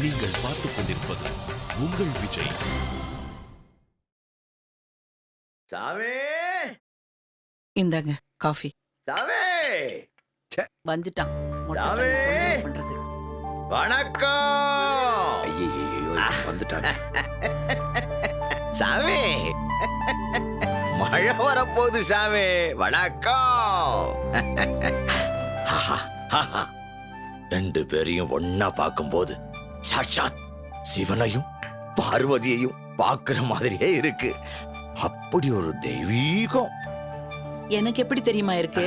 நீங்கள் பார்த்துக் கொண்டிருப்பது உங்கள் விஜய். சாமி, இந்தாங்க காஃபி. சாமி, வந்துட்டான் மொட்டை சாமி. தலையை தொந்தரவு பண்றதுக்கு. வணக்கம். ஐயோ வந்துட்டாங்க. சாமி, மழை வரப்போகுது சாமி. வணக்கம். ரெண்டு பேரையும் ஒன்னா பார்க்கும்போது சாட்சாத் சிவனையும் பார்வதியையும் பார்க்கிற மாதிரியே இருக்கு. அப்படி ஒரு தெய்வீகம். எனக்கு எப்படி தெரியுமா இருக்கு?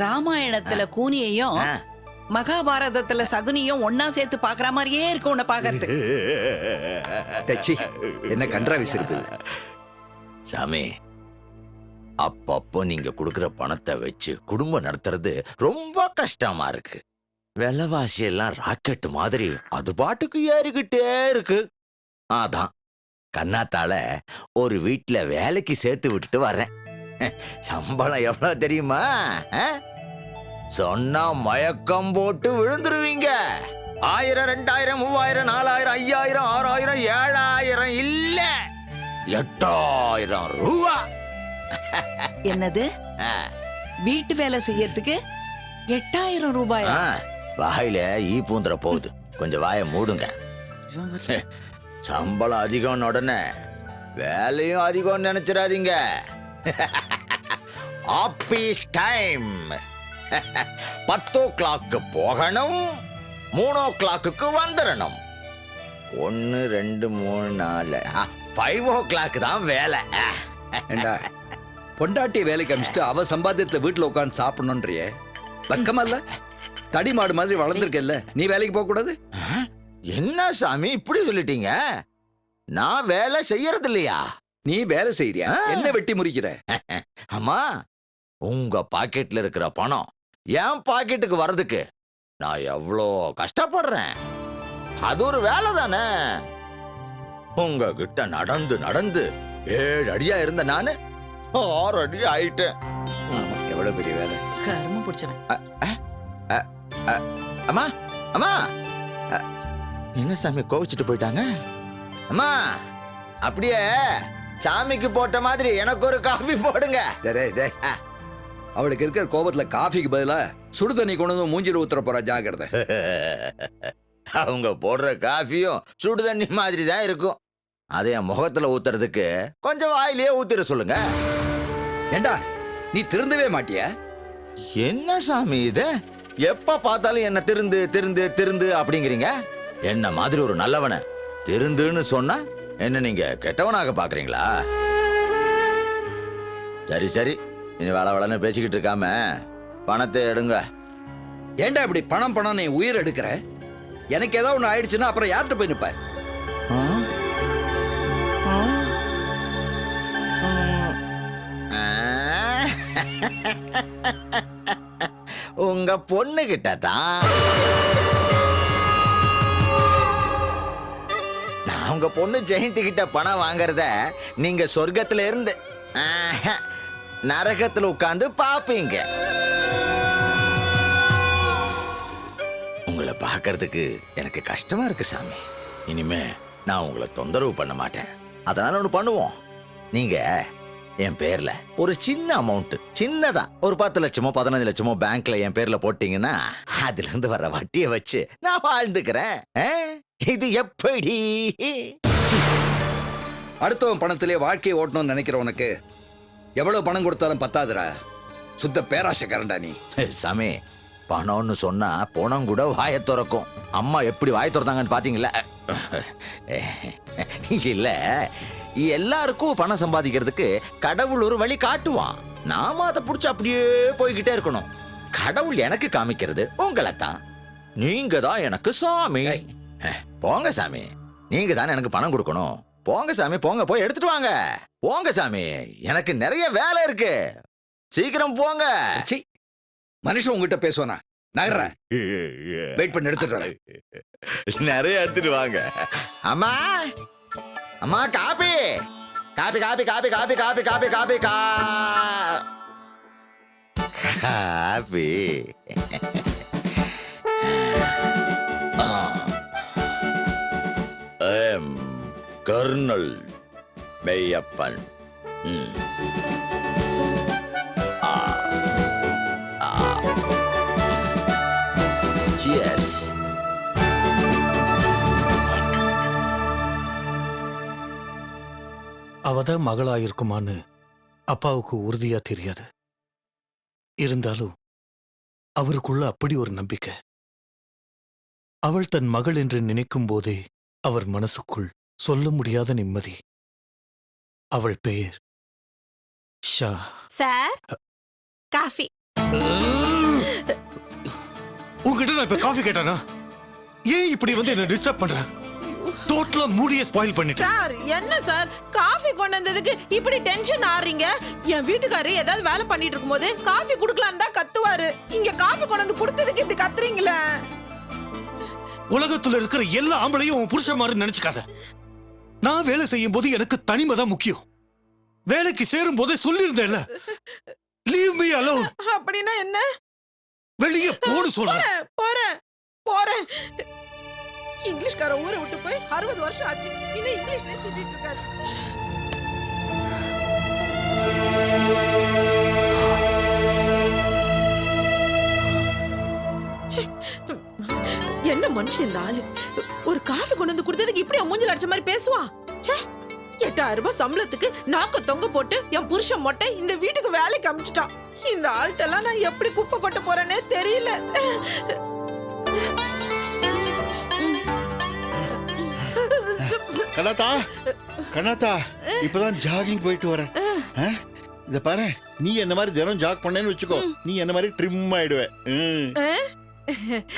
ராமாயணத்துல கூனியையும் மகாபாரதத்துல சகுனியும் ஒன்னா சேர்த்து பாக்குற மாதிரியே இருக்கு உன்னை பாக்குறது. என்ன கன்றாவிஸ் இருக்குது சாமி, அப்பப்போ நீங்க கொடுக்கிற பணத்தை வச்சு குடும்பம் நடத்துறது ரொம்ப கஷ்டமா இருக்கு. விலைவாசி எல்லாம் ராக்கெட் மாதிரி அது பாட்டுக்கு ஏறிக்கிட்டே இருக்கு. அதான் கண்ணாத்தால ஒரு வீட்டுல வேலைக்கு சேர்த்து விட்டுட்டு வர்றேன். சம்பளம் எவ்வளவு தெரியுமா? சொன்னா மயக்கம் போட்டு விழுந்துருவீங்க. 1000, 2000, 3000, 4000, 5000, 6000, 7000 இல்ல 8000 ரூபா. என்னது? வீட்டு வேலை செய்யறதுக்கு 8000 ரூபாயா? வாயில ஈ பூந்துற போகுது, கொஞ்சம் வாயை மூடுங்க. சம்பளம் அதிகம் உடனே வேலையும் அதிகம் நினைச்சிடாதீங்க. ஆபீஸ் டைம் 10 o'clock போகணும், 3 o'clock வந்துடணும். 1, 2, 3, 4, 5 o'clock தான் வேலை. ஏண்டா பொண்டாட்டி வேலைக்கு அமிச்சிட்டு அவ சம்பாத்தியத்துல வீட்டுல உட்காந்து சாப்பிடணும்ன்றியே, பக்கமா இல்ல? தடி மாடு மாதிரி வளர்ந்துருக்கல்ல, நீ வேலைக்கு போக கூடாது? என்ன சாமி இப்படி சொல்லிட்டீங்க? நான் வேலை செய்யறது இல்லையா? நீ வேலை செய்யறியா? என்ன வெட்டி முறிக்கிற? அம்மா, உங்க பாக்கெட்ல இருக்கிற பணம் என் பாக்கெட்டுக்கு வர்றதுக்கு நான் எவ்வளோ கஷ்டப்படுறேன். அது ஒரு வேலை தானே. உங்ககிட்ட நடந்து நடந்து 7 அடியா இருந்த நானு 6 அடி ஆயிட்டேன். எவ்வளவு பெரிய வேலை. கர்மம் பிடிச்சவன். அம்மா, அம்மா, என்ன சாமி கோவிச்சுட்டு போயிட்டாங்க? அம்மா, அப்படியே சாமிக்கு போட்ட மாதிரி எனக்கு ஒரு காஃபி போடுங்க. அவளுக்கு இருக்கிற கோபத்துல காஃபிக்கு பதிலா சுடு தண்ணி கொண்டு வந்து மூஞ்சில ஊத்துற போறா, ஜாக்கிரதை. அவங்க போடுற காஃபியும் சுடு தண்ணி மாதிரி தான் இருக்கும். அதை என் முகத்துல ஊத்துறதுக்கு கொஞ்சம் வாயிலேயே ஊத்திர சொல்லுங்க. ஏண்டா நீ திருந்தவே மாட்டியா? என்ன சாமி இது? எப்ப பார்த்தாலும் என்ன திருந்து திருந்து திருந்து அப்படிங்கிறீங்க. என்ன மாதிரி ஒரு நல்லவனை திருந்துன்னு சொன்னா என்ன நீங்க கெட்டவனாக பாக்குறீங்களா? சரி சரி, நீ வளவளன்னு பேசிக்கிட்டு இருக்காம பணத்தை எடுங்க. ஏண்டா இப்படி பணம் பணம் நீ உயிர் எடுக்கிற? எனக்கு ஏதாவது ஒண்ணு ஆயிடுச்சுன்னா அப்புறம் யார்கிட்ட போய் நிப்ப? உங்க பொண்ணு கிட்ட தான். நான் உங்க பொண்ணு ஜெயந்தி கிட்ட பணம் வாங்குறத நீங்க சொர்க்கத்துல இருந்து நரகத்துல உட்கார்ந்து பாப்பீங்க. உங்களை பார்க்கறதுக்கு எனக்கு கஷ்டமா இருக்கு சாமி. இனிமே நான் உங்களை தொந்தரவு பண்ண மாட்டேன். அதனால ஒண்ணு பண்ணுவோம். நீங்க என் பேர்ல ஒரு சின்ன அமௌண்ட், சின்னதா ஒரு 10 லட்சமோ 15 லட்சமோ பேங்க்ல என் பேர்ல போட்டீங்கன்னா அதுல இருந்து வர வட்டியை வச்சு நான் வாழ்ந்துக்கிறேன். இது எப்படி? அடுத்தவன் பணத்திலே வாழ்க்கையை ஓட்டணும்னு நினைக்கிற உனக்கு எவ்வளவு பணம் கொடுத்தாலும் பத்தாதுடா. சுத்த பேராசக்காரன்டா நீ. சாமி, பணம்னு சொன்னா பணம் கூட வாயை திறக்கும். அம்மா எப்படி வாயை திறந்தாங்கன்னு பாத்தீங்களா? இல்ல, எல்லாருக்கும் பணம் சம்பாதிக்கிறதுக்கு கடவுள் ஒரு வழி காட்டுவான். நாம அதை புடிச்சு அப்படியே போய்கிட்டே இருக்கணும். கடவுள் எனக்கு காமிக்கிறது உங்களை தான். நீங்க தான் எனக்கு சாமி. போங்க சாமி, நீங்க தானே எனக்கு பணம் கொடுக்கணும். போங்க சாமி, போங்க, போய் எடுத்துட்டு வாங்க. போங்க சாமி, எனக்கு நிறைய வேலை இருக்கு. சீக்கிரம் போங்க. மனுஷன் உங்ககிட்ட பேசுவானா? நகர்றேன், வெயிட் பண்ணி எடுத்துட்டு நிறைய எடுத்துட்டு வாங்க. அம்மா, அம்மா, coffee coffee coffee coffee coffee coffee coffee coffee coffee. Colonel Meyyappan. Cheers. அவதான் மகளா இருக்குமான்னு அப்பாவுக்கு உறுதியா தெரியாது. இருந்தாலும் அவருக்குள்ள அப்படி ஒரு நம்பிக்கை. அவள் தன் மகள் என்று நினைக்கும் போதே அவர் மனசுக்குள் சொல்ல முடியாத நிம்மதி. அவள் பெயர் ஷா. Sir coffee. உங்ககிட்ட நான் இப்ப காஃபி கேட்டானா? ஏன் இப்படி வந்து என்ன டிஸ்டர்ப் பண்ற? டோட்டலா மூடிய ஸ்பாயில் பண்ணிட்ட. சார் என்ன சார் காஃபி கொண்டு வந்ததுக்கு இப்படி டென்ஷன் ஆறீங்க? என் வீட்டுக்காரரு ஏதாவது வேலை பண்ணிட்டு இருக்கும்போது காஃபி குடுக்கலான்னு தான் கத்துவாரு. இங்க காஃபி கொண்டு வந்து கொடுத்ததுக்கு இப்படி கத்துறீங்களே. உலகத்துல இருக்கிற எல்லா ஆம்பளையும் உன் புருஷன் மாதிரி நினைச்சுக்காத. நான் வேலை செய்யும் போது எனக்கு தனிமை தான் முக்கியம். வேலைக்கு சேரும் போதே சொல்லியிருந்தேன்ல, லீவ் மீ அலோன். அப்படின்னா என்ன? வெளியே போடு சொல்றேன். போறேன் போறேன். இங்கிலீஷ்கார ஊரை விட்டு போய் 60 வருஷம் ஆச்சு. இன்னும் இங்கிலீஷ்ல திட்டிட்டு இருக்காரு. என்ன மனுஷன் இந்த ஆளு? ஒரு காஃபி கொண்டு வந்து கொடுத்ததுக்கு இப்படி மூஞ்சில அடிச்ச மாதிரி பேசுவான். 8000 ரூபாய் சம்பளத்துக்கு நாக்க தொங்க போட்டு என் புருஷன் மொட்டை இந்த வீட்டுக்கு வேலைக்கு அமிச்சிட்டான். இந்த ஆள்கிட்டலாம் நான் எப்படி குப்பை கொட்ட போறேனே தெரியல. கண்ணாத்தா கண்ணாத்தா இப்பதான் ஜாகிங் போயிட்டு வரேன். இத பாரு, நீ என்ன மாதிரி தினம் ஜாக் பண்ணேன்னு வச்சுக்கோ, நீ என்ன மாதிரி ட்ரிம் ஆயிடுவ.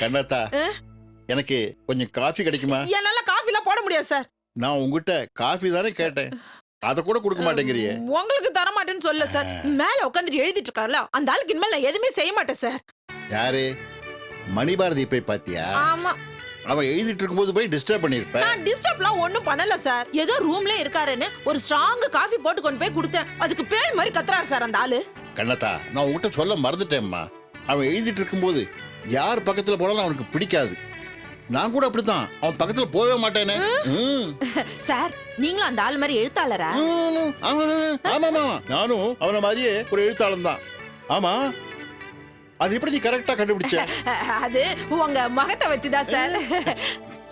கண்ணாத்தா எனக்கு கொஞ்சம் காஃபி கிடைக்குமா? என்னால காஃபிலாம் போட முடியாது சார். நான் உங்ககிட்ட காஃபி தானே கேட்டேன், அத கூட கொடுக்க மாட்டேங்கிறியே. உங்களுக்கு தர மாட்டேன்னு சொல்ல சார். மேல உட்காந்துட்டு எழுதிட்டு இருக்காருல அந்த ஆளுக்கு இனிமேல் நான் எதுவுமே செய்ய மாட்டேன் சார். யாரு? மணிபாரதி போய் பாத்தியா? ஆமா, அவன் எழுதிட்டு இருக்கும்போது போய் டிஸ்டர்ப் பண்ணிருப்ப. நான் டிஸ்டர்ப்லாம் ஒண்ணும் பண்ணல சார். ஏதோ ரூம்ல இருக்காருன்னு ஒரு ஸ்ட்ராங் காஃபி போட்டு கொண்டு போய் கொடுத்தேன். அதுக்கு பேய் மாதிரி கத்துறாரு சார் அந்த ஆளு. கண்ணாத்தா நான் உங்ககிட்ட சொல்ல மறந்துட்டேன்மா. அவன் எழுதிட்டு இருக்கும்போது யார் பக்கத்துல போனாலும் அவனுக்கு பிடிக்காது. நான் கூட அப்படித்தான், அவன் பக்கத்துல போகவே மாட்டேனே. சார் நீங்களும் அந்த ஆள் மாதிரி எழுத்தாளரா? ஆமாமா, நானும் அவன மாதிரியே ஒரு எழுத்தாளன் தான். ஆமா, அது எப்படி நீ கரெக்டா கண்டுபிடிச்ச? அது உங்க மகத்தை வச்சுதான் சார்.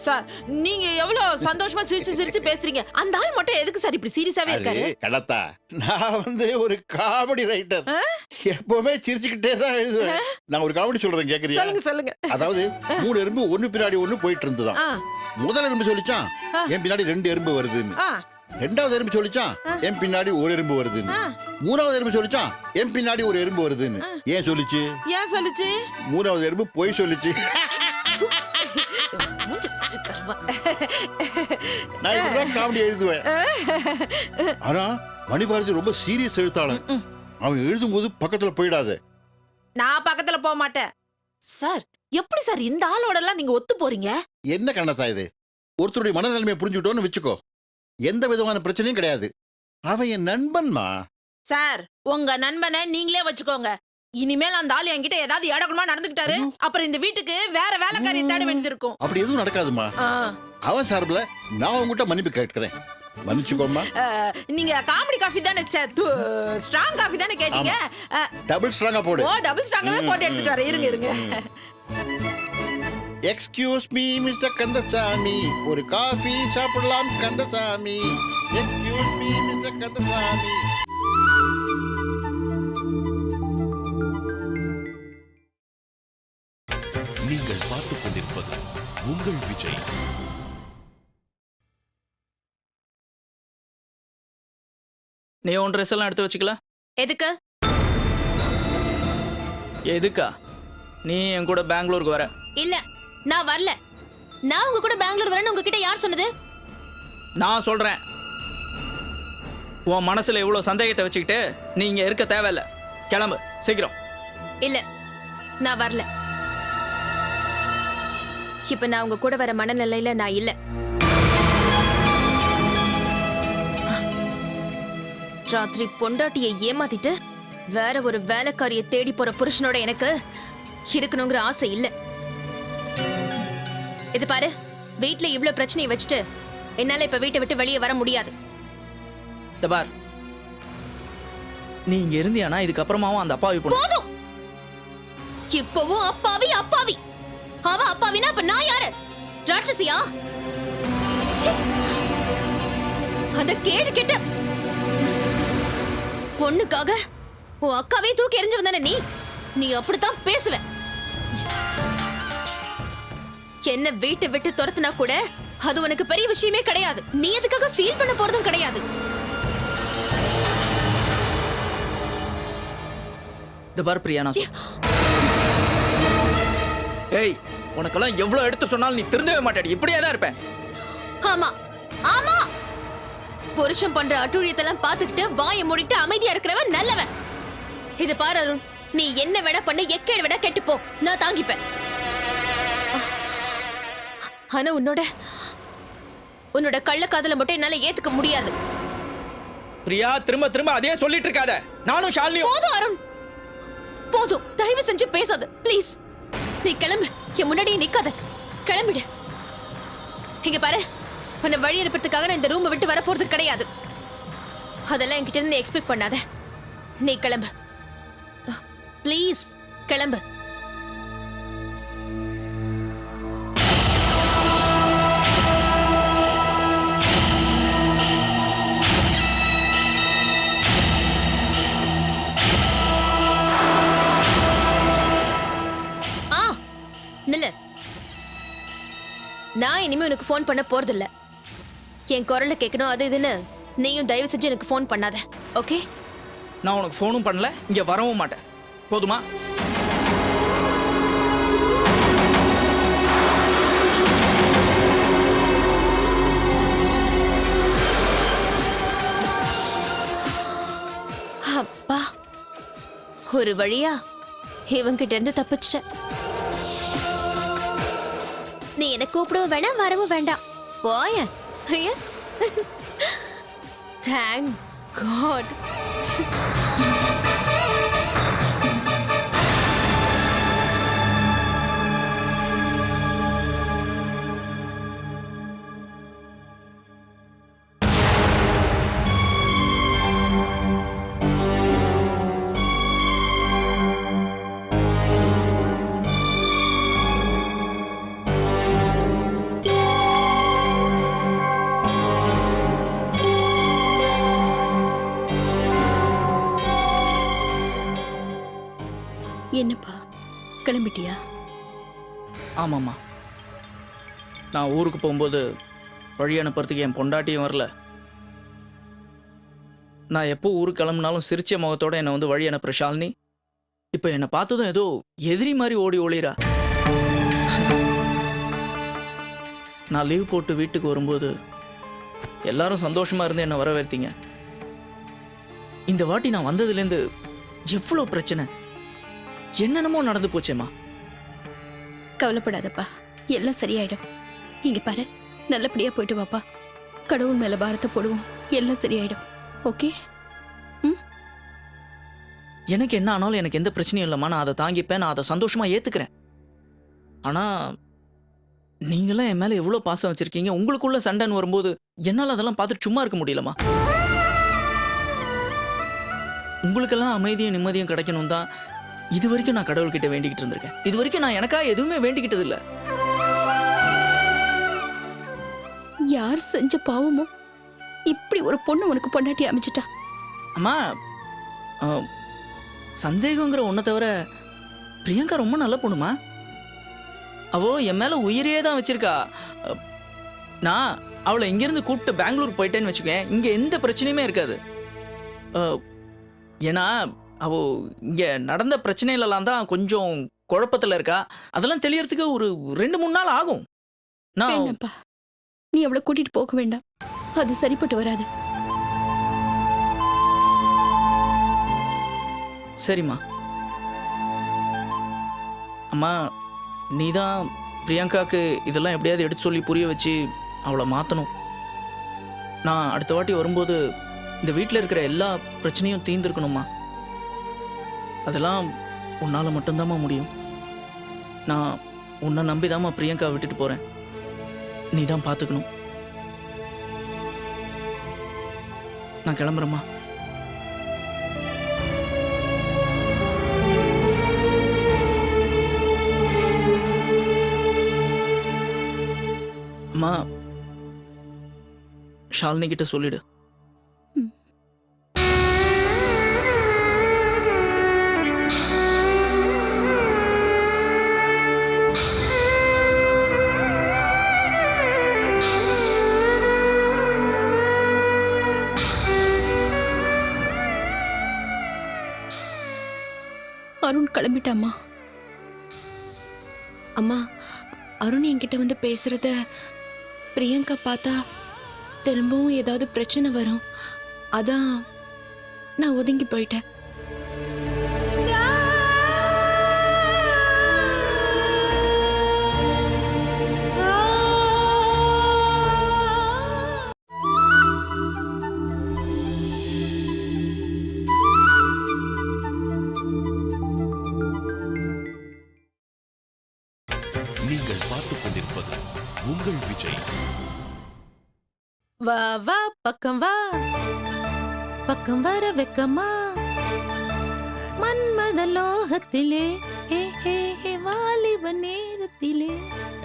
சார் நீங்க எவ்வளவு சந்தோஷமா சிரிச்சு சிரிச்சு பேசுறீங்க. அந்த ஆள் மட்டும் எதுக்கு சார் இப்படி சீரியஸாவே இருக்காரு? கடத்தா, நான் வந்து ஒரு காமெடி ரைட்டர். எப்பவுமே சிரிச்சுக்கிட்டே தான் எழுதுவேன். நான் ஒரு காமெடி சொல்றேன், கேக்குறியா? சொல்லுங்க சொல்லுங்க. அதாவது 3 எறும்பு ஒண்ணு பின்னாடி ஒண்ணு போயிட்டு இருந்துதான். முதல் எறும்பு சொல்லிச்சான் என் பின்னாடி 2 எறும்பு வருதுன்னு. 2வது எறும்பு சொல்லிச்சான் என் பின்னாடி ஒரு எறும்பு வருதுன்னு. 3வது எறும்பு சொல்லிச்சான் என் பின்னாடி ஒரு எறும்பு வருதுன்னு. ஏன் சொல்லிச்சு? 3வது எறும்பு போய் சொல்லிச்சு. நான் இப்படிதான் காமெடி எழுதுவேன். ஆனா மணிபாரதி ரொம்ப சீரியஸ் எழுத்தாளன். அவன் எழுதும் போது பக்கத்துல போயிடாத. நான் பக்கத்துல போக மாட்டேன் சார். எப்படி சார் இந்த ஆளோட எல்லாம் நீங்க ஒத்து போறீங்க? என்ன கண்ணத்தா இது? ஒருத்தருடைய மனநிலைமையை புரிஞ்சுக்கிட்டோன்னு வச்சுக்கோ, எந்த விதமான பிரச்சனையும் கிடையாது. அவன் என் நண்பன்மா. சார் உங்க நண்பனை நீங்களே வச்சுக்கோங்க. இனிமேல் அந்த ஆள் என்கிட்ட ஏதாவது ஏடகுடமா நடந்துக்கிட்டாரு, அப்புறம் இந்த வீட்டுக்கு வேற வேலைக்காரி தேட வேண்டியிருக்கும். அப்படி எதுவும் நடக்காதுமா. அவன் சார்பில் நான் உங்ககிட்ட மன்னிப்பு கேட்கிறேன், மன்னிச்சுக்கோமா. நீங்க காமெடி காஃபி தானே, ஸ்ட்ராங் காஃபி தானே கேட்டீங்க? டபுள் ஸ்ட்ராங்கா போடு. ஓ, டபுள் ஸ்ட்ராங்காவே போட்டு எடுத்துட்டு வரேன். இருங்க இருங்க. எக்ஸ்கியூஸ் மீ மிஸ்டர் கந்தசாமி, ஒரு காஃபி சாப்பிடலாம் Kandasamy. Excuse me mister Kandasamy. நீங்கள் பார்த்துக் கொண்டிருப்பது உங்கள் விஜய். நீ உன் ட்ரெஸ் எல்லாம் எடுத்து வச்சுக்கல. எதுக்கு? எதுக்கா? நீ என் கூட பெங்களூருக்கு வர? இல்ல, நான் வரல. நான் உங்க கூட பெங்களூர் வரேன்னு உங்ககிட்ட யார் சொன்னது? நான் சொல்றேன். உன் மனசுல இவ்வளவு சந்தேகத்தை வச்சுக்கிட்டு நீ இங்க இருக்க தேவையில்ல. கிளம்பு சீக்கிரம். இல்ல, நான் வரல. இப்ப நான் உங்க கூட வர மனநிலையில நான் இல்ல. ராத்திரி பொண்டாட்டியை ஏமாத்திட்டு வேற ஒரு வேலைக்காரியை தேடி போற புருஷனோட எனக்கு இருக்கணுங்கிற ஆசை இல்ல. இது பாரு, வீட்டுல இவ்ளோ பிரச்சனையை வச்சுட்டு என்னால இப்ப வீட்டை விட்டு வெளியே வர முடியாது. இந்த பார், நீ இங்க இருந்தியானா இதுக்கப்புறமாவும் அந்த அப்பாவி பொண்ணு. போதும். இப்பவும் அப்பாவி அப்பாவி. அவ அப்பாவினா அப்ப நான் யாரு? ராட்சசியா? ச்சே. அந்த கேடு கெட்ட பொண்ணுக்காக உன் அக்காவே தூக்கி எறிஞ்சு வந்தானே நீ அப்படித்தான் பேசுவ. என்ன வீட்டை விட்டு துரத்துனா கூட அது உனக்கு பெரிய விஷயமே கிடையாது. நீ அதுக்காக ஃபீல் பண்ண போறதும் கிடையாது. இந்த பார் பிரியா, நான் ஏய், உனக்கெல்லாம் எவ்வளவு எடுத்து சொன்னாலும் நீ திருந்தவே மாட்டாடி. இப்படியே தான் இருப்ப. ஆமா ஆமா, புருஷன் பண்ற அட்டூழியத்தெல்லாம் பாத்துக்கிட்டு வாயை மூடிட்டு அமைதியா இருக்கிறவன் நல்லவன். இது பாரு அருண், நீ என்ன வேணா பண்ணு, எக்கேடு வேணா கெட்டு போ, நான் தாங்கிப்பேன். ஆனா உன்னோட கள்ளக்காதலை மட்டும் என்னால ஏத்துக்க முடியாது. பிரியா, திரும்ப திரும்ப அதே சொல்லிட்டு இருக்காத. நானும் ஷாலினியும். போதும் அருண், போதும். தயவு செஞ்சு பேசாத ப்ளீஸ். நீ கிளம்பு, என் முன்னாடியே நிக்காத. கிளம்பிடு. இங்க பாரு, உன்னை வழி அனுப்புறதுக்காக நான் இந்த ரூமை விட்டு வர போறது கிடையாது. அதெல்லாம் என்கிட்ட இருந்து எக்ஸ்பெக்ட் பண்ணாத. நீ கிளம்பு ப்ளீஸ், கிளம்பு. நில்லு. நான் இனிமே உனக்கு போன் பண்ண போறதில்ல. என் குரலை கேட்கணும் அது இதுன்னு நீயும் தயவு செஞ்சு எனக்கு போன் பண்ணாத, ஓகே? நான் உனக்கு போனும் பண்ணல, இங்க வரவும் மாட்டேன். போதுமா? அப்பா, ஒரு வழியா இவங்கிட்ட இருந்து தப்பிச்சிட்டேன். நீ என்ன கூப்பிடவும் வேண்டாம், வரவும் வேண்டாம். போய. Thank God. என்னப்பா, கிளம்பிட்டியா? ஆமாம்மா, நான் ஊருக்கு போகும்போது வழி அனுப்புறதுக்கு என் பொண்டாட்டியும் வரல. நான் எப்போ ஊருக்கு கிளம்புனாலும் சிரிச்ச முகத்தோட என்னை வந்து வழி அனுப்புற ஷாலினி இப்போ என்னை பார்த்ததும் ஏதோ எதிரி மாதிரி ஓடி ஒளிரா. நான் லீவ் போட்டு வீட்டுக்கு வரும்போது எல்லாரும் சந்தோஷமா இருந்து என்னை வரவேற்றீங்க. இந்த வாட்டி நான் வந்ததுலேருந்து எவ்வளோ பிரச்சனை, என்னென்னமோ நடந்து போச்சேம்மா. கவலைப்படாதப்பா, எல்லாம் சரியாயிடும். இங்க பாரு, நல்லபடியா போயிட்டு வாப்பா. கடவுள் மேல பாரத்தை போடுவோம், எல்லாம் சரியாயிடும். ஓகே? எனக்கு என்ன ஆனாலும் எனக்கு எந்த பிரச்சனையும் இல்லைம்மா. நான் அதை தாங்கிப்பேன், நான் அதை சந்தோஷமா ஏத்துக்கிறேன். ஆனா நீங்களாம் என் மேல எவ்வளவு பாசம் வச்சிருக்கீங்க. உங்களுக்குள்ள சண்டைன்னு வரும்போது என்னால அதெல்லாம் பார்த்துட்டு சும்மா இருக்க முடியலம்மா. உங்களுக்கெல்லாம் அமைதியும் நிம்மதியும் கிடைக்கணும் தான் இது வரைக்கும் நான் கடவுள்கிட்ட வேண்டிக்கிட்டு இருந்திருக்கேன். இது வரைக்கும் நான் எனக்கா எதுவுமே வேண்டிக்கிட்டது இல்ல. யார் செஞ்ச பாவமோ இப்படி ஒரு பொண்ணு உனக்கு பொண்டாட்டி அமைச்சிட்டா? அம்மா, சந்தேகங்கிற ஒன்றை தவிர பிரியங்கா ரொம்ப நல்ல பொண்ணுமா. அவோ என் மேல உயிரையே தான் வச்சிருக்கா. நான் அவளை இங்கிருந்து கூப்பிட்டு பெங்களூர் போயிட்டேன்னு வச்சுக்கேன், இங்க எந்த பிரச்சனையுமே இருக்காது. ஏன்னா அவ இங்க நடந்த பிரச்சனையிலலாம் தான் கொஞ்சம் குழப்பத்துல இருக்கா. அதெல்லாம் தெளியறதுக்கு ஒரு 2-3 நாள் ஆகும். வேண்டாம்ப்பா, நீ அவளை கூட்டிட்டு போக வேண்டாம், அது சரிப்பட்டு வராது. சரிம்மா. அம்மா, நீதான் பிரியங்காக்கு இதெல்லாம் எப்படியாவது எடுத்து சொல்லி புரிய வச்சு அவளை மாற்றணும். நான் அடுத்த வாட்டி வரும்போது இந்த வீட்டில் இருக்கிற எல்லா பிரச்சனையும் தீர்ந்துருக்கணும்மா. அதெல்லாம் உன்னால் மட்டும்தாம்மா முடியும். நான் உன்னை நம்பிதாம்மா பிரியங்கா விட்டுட்டு போகிறேன். நீ தான் பார்த்துக்கணும். நான் கிளம்புறேம்மா. அம்மா, ஷாலினி கிட்ட சொல்லிடு. அருண் கிளம்பிட்டாமா. அம்மா, அருண் என்கிட்ட வந்து பேசுறத பிரியங்கா பார்த்தா திரும்பவும் ஏதாவது பிரச்சனை வரும், அதான் நான் ஒதுங்கி போயிட்டேன். நீங்கள் பார்த்துக் கொண்டிருப்பது உங்கள் விஜய். வா வா பக்கம் வா, பக்கம் வர வெக்கமா, மன்மத லோகத்திலே ஹே ஹே ஹே வாலிப நேரத்திலே.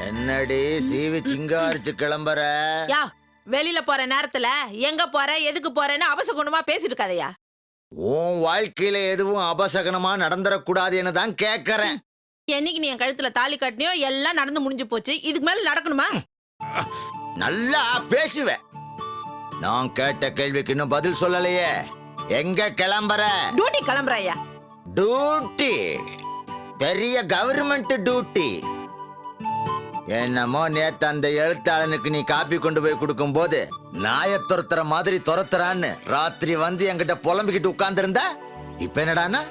என்னடி சீவி சிங்காரிச்சு கிளம்புற? யா, வெளியில போற நேரத்துல எங்க போற எதுக்கு போறேன்னு அவசகுணமா பேசிட்டு இருக்காதயா. உன் வாழ்க்கையில எதுவும் அபசகனமா நடந்துடக்கூடாதுன்னு தான் கேட்கறேன். என்னைக்கு நீ என் கழுத்துல தாலி கட்டினியோ எல்லாம் நடந்து முடிஞ்சு போச்சு. இதுக்கு மேல நடக்கணுமா? நல்லா பேசுவேன். நான் கேட்ட கேள்விக்கு இன்னும் பதில் சொல்லலையே. எங்க கிளம்புற? டியூட்டி கிளம்புறாயா? டியூட்டி? பெரிய கவர்மெண்ட் டியூட்டி. என்னமோ நேத்து அந்த எழுத்தாளனுக்கு நீ காப்பி கொண்டு போய் கொடுக்கும் போது நாய துரத்துற மாதிரி துரத்துறான்னு ராத்திரி வந்து என்கிட்ட புலம்பிக்கிட்டு உட்கார்ந்து இருந்தா, இப்ப என்னடானா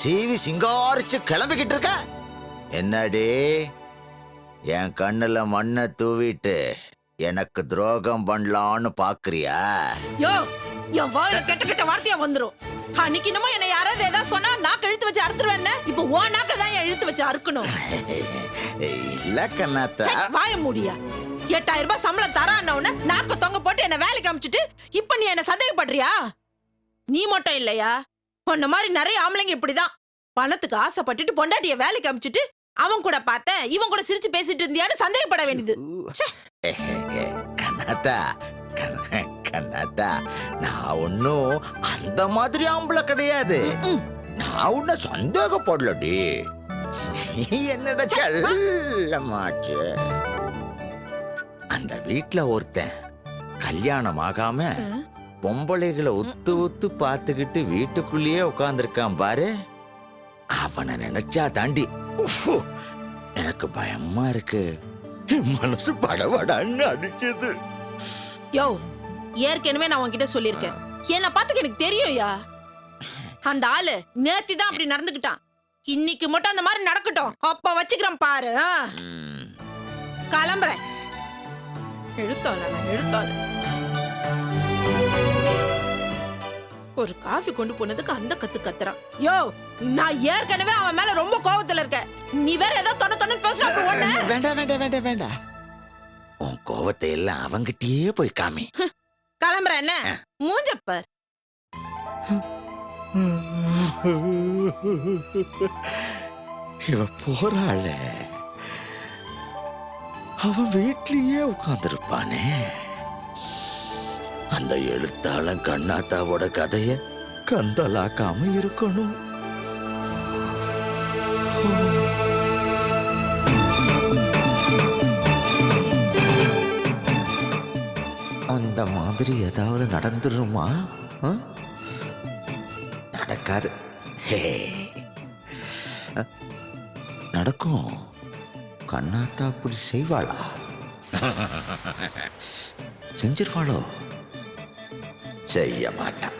சீவி சிங்காரிச்சு கிளம்பிக்கிட்டு இருக்க. என்னடி என் கண்ணுல மண்ணை தூவிட்டு எனக்கு துரோகம் பண்ணலான்னு பாக்குறியா? யோ, என் வாயில கெட்ட கெட்ட வார்த்தையா வந்துரும். அன்னைக்கு என்னமோ என்ன யாராவது ஏதாவது சொன்னா நாக்கு இழுத்து வச்சு அறுத்துருவேன். இப்போ ஓ நாக்கு தான் இழுத்து வச்சு அறுக்கணும். இல்ல கண்ணாத்தா, வாய மூடியா. 8000 ரூபாய் சம்பளம் தரான்னு நாக்கு தொங்க போட்டு என்ன வேலைக்கு அமிச்சிட்டு இப்ப நீ என்ன சந்தேகப்படுறியா? நீ மட்டும் இல்லையா, பொண்ணு மாதிரி நிறைய ஆம்பளைங்க இப்படிதான் பணத்துக்கு ஆசைப்பட்டுட்டு பொண்டாட்டிய வேலைக்கு அமிச்சிட்டு அவன் கூட பார்த்தேன் இவன் கூட சிரிச்சு பேசிட்டு இருந்தியான்னு சந்தேகப்பட வேண்டியது. கண்ணாத்தா கண்ணாத்தா, நான் ஒன்னும் அந்த மாதிரி ஆம்பளை கிடையாது. நான் உன்ன சந்தேகப்படலடி. என்னடா செல்லமாச்சு. அந்த வீட்டுல ஒருத்தன் கல்யாணம் ஆகாம பொம்பளைகளை ஒத்து ஒத்து பார்த்துக்கிட்டு வீட்டுக்குள்ளேயே உட்கார்ந்துருக்கான் பாரு. அவனை நினைச்சா தாண்டி எனக்கு பயமா இருக்கு. மனசு படபடான்னு அடிச்சது. யோ, ஏற்கனவே நான் உன்கிட்ட சொல்லியிருக்கேன், என்ன பார்த்துக்க எனக்கு தெரியும்யா. அந்த ஆளு நேத்தி தான் அப்படி நடந்துக்கிட்டான். இன்னைக்கு மட்டும் அந்த மாதிரி நடக்கட்டும், அப்ப வச்சுக்கிறேன் பாரு. கிளம்புறேன். எழுத்தாள ஒரு காஃபி கொண்டு போனதுக்கு அந்த கத்து கத்துறான். யோ, நான் ஏற்கனவே அவன் மேல ரொம்ப கோபத்துல இருக்கேன். நீ வேற ஏதோ தொண்ணு பேசுற. வேண்டாம் வேண்டாம் வேண்டாம் வேண்டாம். உன் கோவத்தை எல்லாம் அவங்கிட்டயே போய் காமி. கிளம்புற என்ன மூஞ்சப்பர். இவ போறாள, அவன் வீட்லயே உட்கார்ந்துருப்பானே. அந்த எழுத்தாளன் கண்ணாத்தாவோட கதைய கந்தலாக்காம இருக்கணும். அந்த மாதிரி ஏதாவது நடந்துருமா? நடக்காது. நடக்கும். கண்ணாத்தா அப்படி செய்வாளா? செஞ்சிருவாளோ? செய்ய மாட்டான்.